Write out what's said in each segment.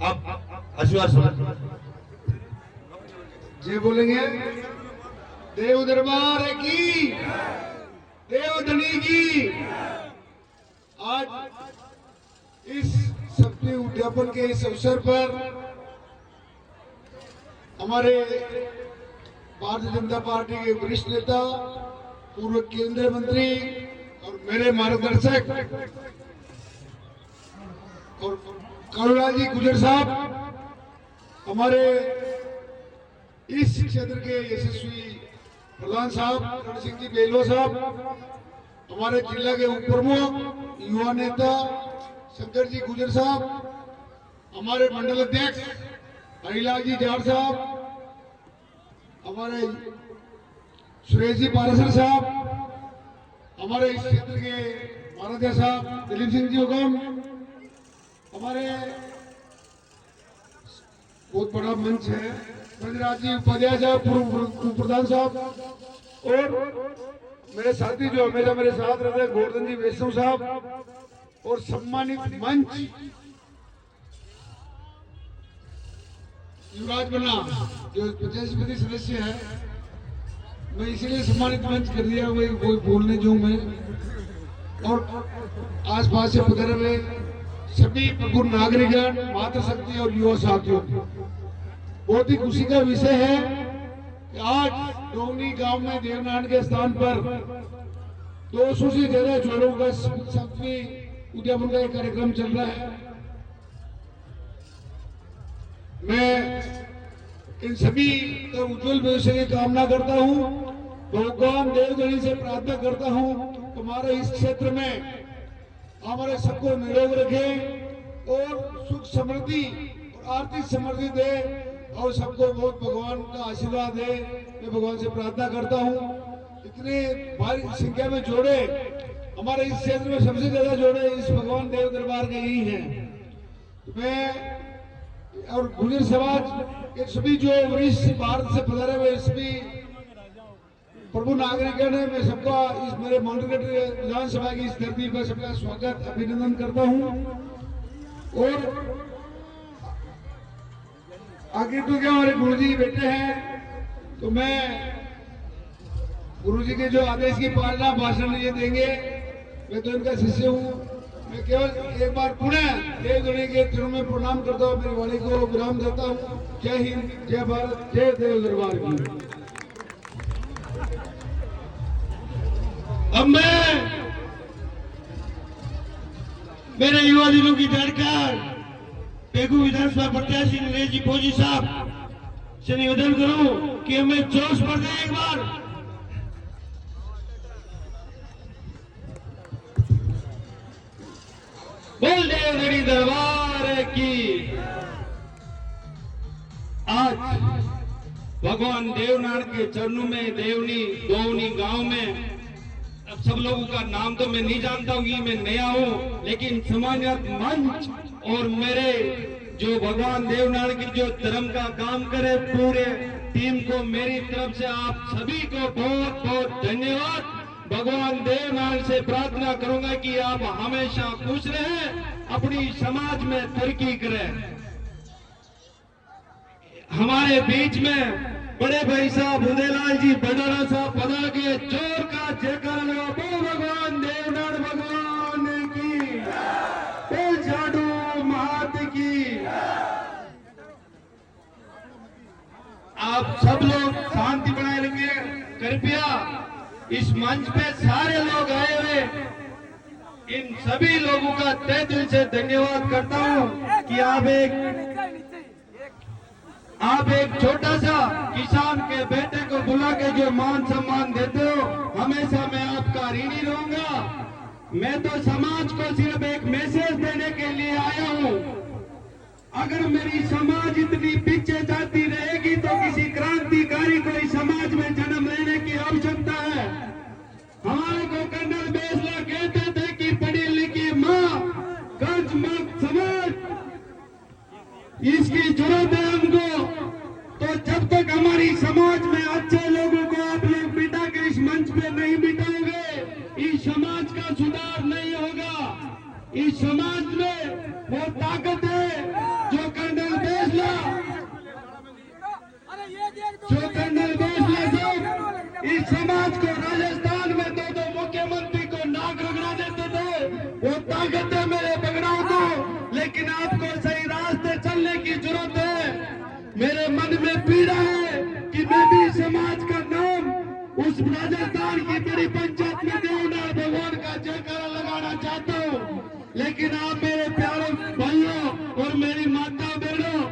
आप आशीर्वाद जय बोलेंगे। देव दरबार की, देव धनी की। आज इस शक्ति उद्यापन के इस अवसर पर हमारे भारतीय जनता पार्टी के वरिष्ठ नेता, पूर्व केंद्रीय मंत्री और मेरे मार्गदर्शक और कालूलाल जी गुजर साहब, हमारे इस क्षेत्र के यशस्वी प्रधान साहब रण सिंह जी बेलवा साहब, हमारे जिला के उप प्रमुख युवा नेता शंकर जी गुजर साहब, हमारे मंडल अध्यक्ष हरिलाल जी जाट साहब, हमारे सुरेश जी पारासर साहब, हमारे इस क्षेत्र के महाराजा साहब दिलीप सिंह जी हुकम, हमारे बहुत बड़ा मंच है ब्रजराज जी उपाध्याय साहब, पूर्व प्रधान साहब, और मेरे साथी जो हमेशा मेरे साथ रहते हैं गोवर्धन जी वैष्णव साहब, और सम्मानित मंच युवराज बना जो 85 सदस्य है, मैं इसीलिए सम्मानित मंच कर दिया, वही बोलने जो मैं, और आसपास से पधारे हुए सभी प्रबुद्ध नागरिकगण, मातृशक्ति और युवा साथियों, बहुत ही खुशी का विषय है कि आज डोंगनी गांव में देवनारायण के स्थान पर 200 से ज्यादा जोड़ों का शक्ति उद्यापन का एक कार्यक्रम चल रहा है। मैं इन सभी का उज्जवल भविष्य की कामना करता हूं, भगवान देवगणी से प्रार्थना करता हूं हमारे इस क्षेत्र में हमारे सबको निरोग रखे और सुख समृद्धि और आर्थिक समृद्धि दे, और सबको बहुत भगवान का आशीर्वाद दे। मैं भगवान से प्रार्थना करता हूं। इतने भारी संख्या में जोड़े हमारे इस क्षेत्र में सबसे ज्यादा जोड़े इस भगवान देव दरबार के ही हैं। तो मैं और गुजर समाज के सभी जो वरिष्ठ भारत से पधारे हुए सभी प्रभु नागरिकगण है, मैं सबका इस मेरे मॉडरेटर विधानसभा की इस धरती पर सबका स्वागत अभिनंदन करता हूं। और आगे तो क्या हमारे गुरुजी बैठे हैं, तो मैं गुरुजी के जो आदेश की पालना भाषण ये देंगे, मैं तो इनका शिष्य हूँ। मैं केवल एक बार पुनः देवगणी के चरणों में प्रणाम करता हूँ, मेरी वाणी को विराम देता हूँ। जय हिंद, जय भारत, जय देव दरबार की। अब मैं मेरे युवा दिनों की जानकार पेगू विधानसभा प्रत्याशी नरेश जी फौजी साहब से निवेदन करूं कि हमें जोश भर दें एक बार। बोल देवगणी दरबार की। आज भगवान देवनारायण के चरणों में दोवनी गांव में, अब सब लोगों का नाम तो मैं नहीं जानता हूँ, मैं नया हूँ, लेकिन सम्मानित मंच और मेरे जो भगवान देवनारायण की जो धर्म का काम करे पूरे टीम को मेरी तरफ से आप सभी को बहुत बहुत धन्यवाद। भगवान देवनारायण से प्रार्थना करूंगा कि आप हमेशा खुश रहें, अपनी समाज में तरक्की करें। हमारे बीच में बड़े भाई साहब उदयलाल जी बडारा साहब पधार के जोर का जयकारा लगा। बोल भगवान देवनारायण भगवान की, बोल झाड़ू महात की। आप सब लोग शांति बनाए रखिए कृपया। इस मंच पे सारे लोग आए हुए, इन सभी लोगों का तहे दिल से धन्यवाद करता हूं कि आप एक छोटा सा किसान के बेटे को बुला के जो मान सम्मान देते हो, हमेशा मैं आपका ऋणी रहूंगा। मैं तो समाज को सिर्फ एक मैसेज देने के लिए आया हूं। अगर मेरी समाज इतनी पीछे जाती रहेगी तो किसी क्रांतिकारी को इस समाज में जन्म लेने की आवश्यकता है। हमारे को कर्नल बेसला कहते थे कि पढ़ी लिखी माँ कर्ज मुक्त समाज, इसकी जरूरत है हमको। तो जब तक हमारी समाज में अच्छे लोगों को आप लोग बिठा के इस मंच पे नहीं बिठाओगे, इस समाज का सुधार नहीं होगा। इस समाज में वो ताकत है जो कर्नल राजस्थान की बड़ी पंचायत में देवनार भगवान का जयकारा लगाना चाहता हूँ। लेकिन आप मेरे प्यारे भाइयों और मेरी माता बहनों,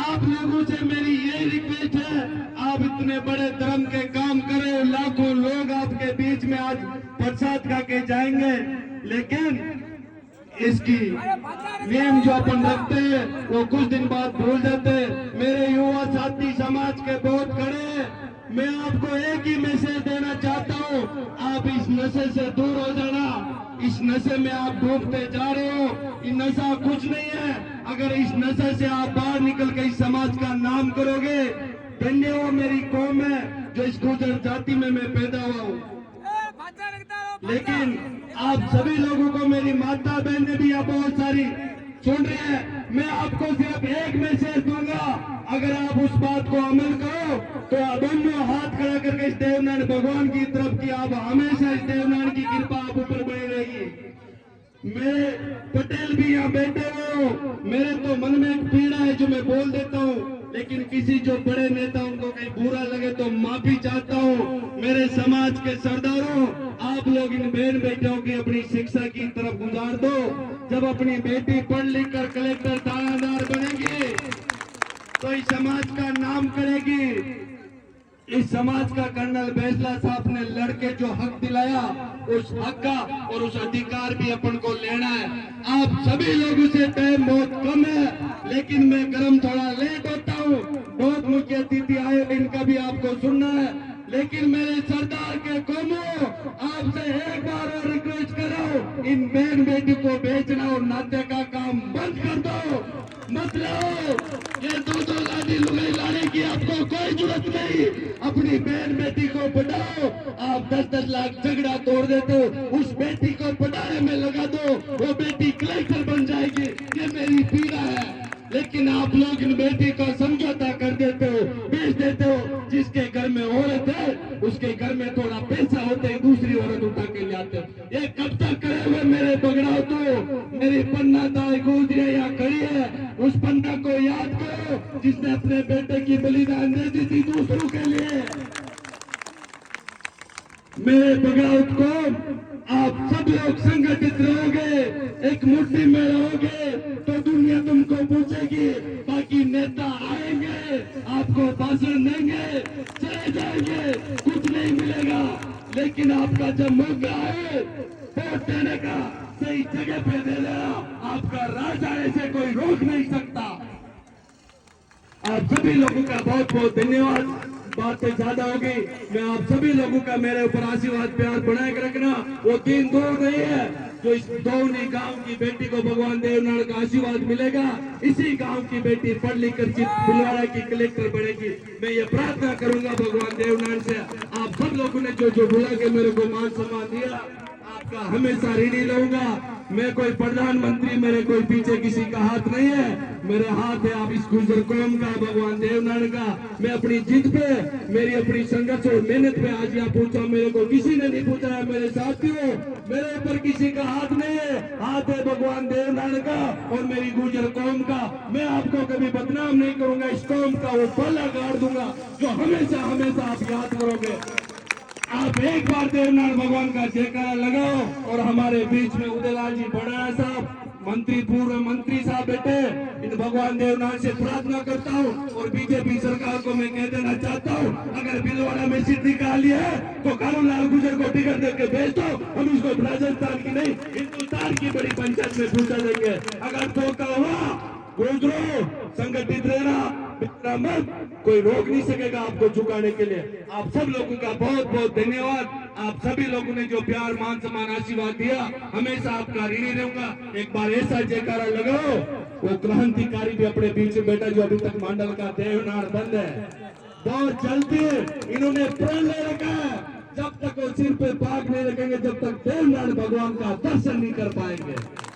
आप लोगों से मेरी ये रिक्वेस्ट है, आप इतने बड़े धर्म के काम करें, लाखों लोग आपके बीच में आज प्रसाद खा के जाएंगे, लेकिन इसकी नियम जो अपन रखते हैं वो कुछ दिन बाद भूल जाते हैं। मेरे युवा साथी समाज के बहुत खड़े हैं, मैं आपको एक ही मैसेज देना चाहता हूँ, आप इस नशे से दूर हो जाना। इस नशे में आप डूबते जा रहे हो, ये नशा कुछ नहीं है। अगर इस नशे से आप बाहर निकल के इस समाज का नाम करोगे, धन्य वो मेरी कौम है जो इस गुर्जर जाति में मैं पैदा हुआ हूँ। लेकिन आप सभी लोगों को, मेरी माता बहनें भी आप बहुत सारी सुन रहे हैं, मैं आपको सिर्फ एक मैसेज दूंगा, अगर आप उस बात को अमल करो तो दोनों हाथ खड़ा करके इस देवनारायण भगवान की तरफ की आप हमेशा इस देवनारायण की कृपा आप ऊपर बनी रहेगी। मेरे पटेल भी यहाँ बैठे हो, मेरे तो मन में एक पीड़ा है जो मैं बोल देता हूँ, लेकिन किसी जो बड़े नेताओं को कहीं बुरा लगे तो माफी चाहता हूँ। मेरे समाज के सरदारों, आप लोग इन बहन बेटियों की अपनी शिक्षा की तरफ गुजार दो। जब अपनी बेटी पढ़ लिख कर कलेक्टर थानादार बनेगी तो इस समाज का नाम करेगी। इस समाज का कर्नल बैसला साहब ने लड़के जो हक दिलाया, उस हक का और उस अधिकार भी अपन को लेना है। आप सभी लोगों से टाइम बहुत कम है, लेकिन मैं कर्म थोड़ा लेट होता हूँ, बहुत मुख्य अतिथि आए, इनका भी आपको सुनना है। लेकिन मेरे सरदार के कौमों, आपसे एक बार और रिक्वेस्ट करो, इन बहन बेटी को बेचना और नाते का काम बंद कर दो, मत रहो। ये दो लाठी लुगाई लाने की आपको कोई जरूरत नहीं। अपनी बहन बेटी को पढ़ाओ, आप 10-10 लाख झगड़ा तोड़ देते हो, उस बेटी को पढ़ाने में लगा दो, वो बेटी कलेक्टर बन जाएगी। ये मेरी पीड़ा है, लेकिन आप लोग इन बेटी को समझौता कर देते हो, बेच देते हो। जिसके घर में औरत है उसके घर में थोड़ा पैसा होता है, दूसरी औरत उठा के लाते हो। ये कब तक करे हुए मेरे बगड़ाओ? तो मेरी पन्ना ताई गुजरिया यहाँ खड़ी है, उस पन्ना को याद करो जिसने अपने बेटे की बलिदान दे दी थी दूसरों के लिए। मेरे बगड़ाउत को आप सब लोग संगठित रहोगे, एक मुट्ठी में रहोगे तो दुनिया तुमको पूछेगी। बाकी नेता आएंगे, आपको भाषण देंगे, चले जाएंगे, कुछ नहीं मिलेगा। लेकिन आपका जब मौका है वोट देने का, सही जगह पे दे देना, आपका राज आने से कोई रोक नहीं सकता। आप सभी लोगों का बहुत बहुत धन्यवाद। बातें ज्यादा होगी, मैं आप सभी लोगों का मेरे ऊपर आशीर्वाद प्यार बनाए रखना। वो दिन दूर नहीं है जो इस दौनी गांव की बेटी को भगवान देवनारायण का आशीर्वाद मिलेगा। इसी गांव की बेटी पढ़ लिख कर भीलवाड़ा की कलेक्टर बनेगी। मैं ये प्रार्थना करूंगा भगवान देवनारायण से, आप सब लोगों ने जो जो बुला के मेरे को मान सम्मान दिया, आपका हमेशा ऋणी रहूंगा। मैं कोई प्रधानमंत्री, मेरे कोई पीछे किसी का हाथ नहीं है, मेरे हाथ है आप इस गुर्जर कौम का, भगवान देवनारायण का। मैं अपनी जिद पे, मेरी अपनी संघर्ष और मेहनत पे आज यहाँ पहुंचा। मेरे को किसी ने नहीं पूछा है मेरे साथियों, मेरे ऊपर किसी का हाथ नहीं है, हाथ है भगवान देवनारायण का और मेरी गुर्जर कौम का। मैं आपको कभी बदनाम नहीं करूंगा, इस कौम का वो पल्ला गाड़ दूंगा जो हमेशा हमेशा आप याद करोगे। आप एक बार देवनारायण भगवान का जयकारा लगाओ। और हमारे बीच में उदयलाल जी बड़ा साहब, मंत्री, पूर्व मंत्री साहब बैठे, इन भगवान देवनारायण से प्रार्थना करता हूँ और बीजेपी सरकार को मैं कह देना चाहता हूँ, अगर भीलवाड़ा में सीट निकाली है तो कानूनलाल गुर्जर को टिकट देकर भेज दो। हम इसको राजस्थान की नहीं, हिंदुस्तान की बड़ी पंचायत में पूछा देंगे। अगर धोखा हुआ, गुजरो, संगठित रहना, मत, कोई रोक नहीं सकेगा आपको झुकाने के लिए। आप सब लोगों का बहुत बहुत धन्यवाद। आप सभी लोगों ने जो प्यार मान सम्मान आशीर्वाद दिया, हमेशा आपका ऋणी रहूंगा। एक बार ऐसा जयकारा लगाओ, वो क्रांतिकारी भी अपने बीच में बैठा जो अभी तक मंडल का देवनारायण बंद है, बहुत जल्दी इन्होंने प्रण ले रखा है। जब तक वो सिर पे पाग नहीं रखेंगे, जब तक देवनारायण भगवान का दर्शन नहीं कर पाएंगे।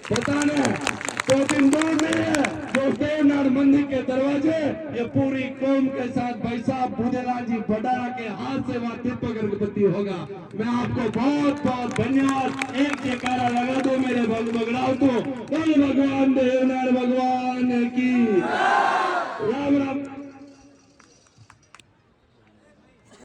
बताना तो दिन दूर नहीं है जो देवनारायण मंदिर के दरवाजे, ये पूरी कौम के साथ भाई साहब बुधेलाल जी भंडारा के हाथ से वहां दीपक अगरबत्ती होगा। मैं आपको बहुत बहुत धन्यवाद। एक जयकारा लगा दो मेरे बगड़ाओ को, बोल भगवान देवनारायण भगवान की।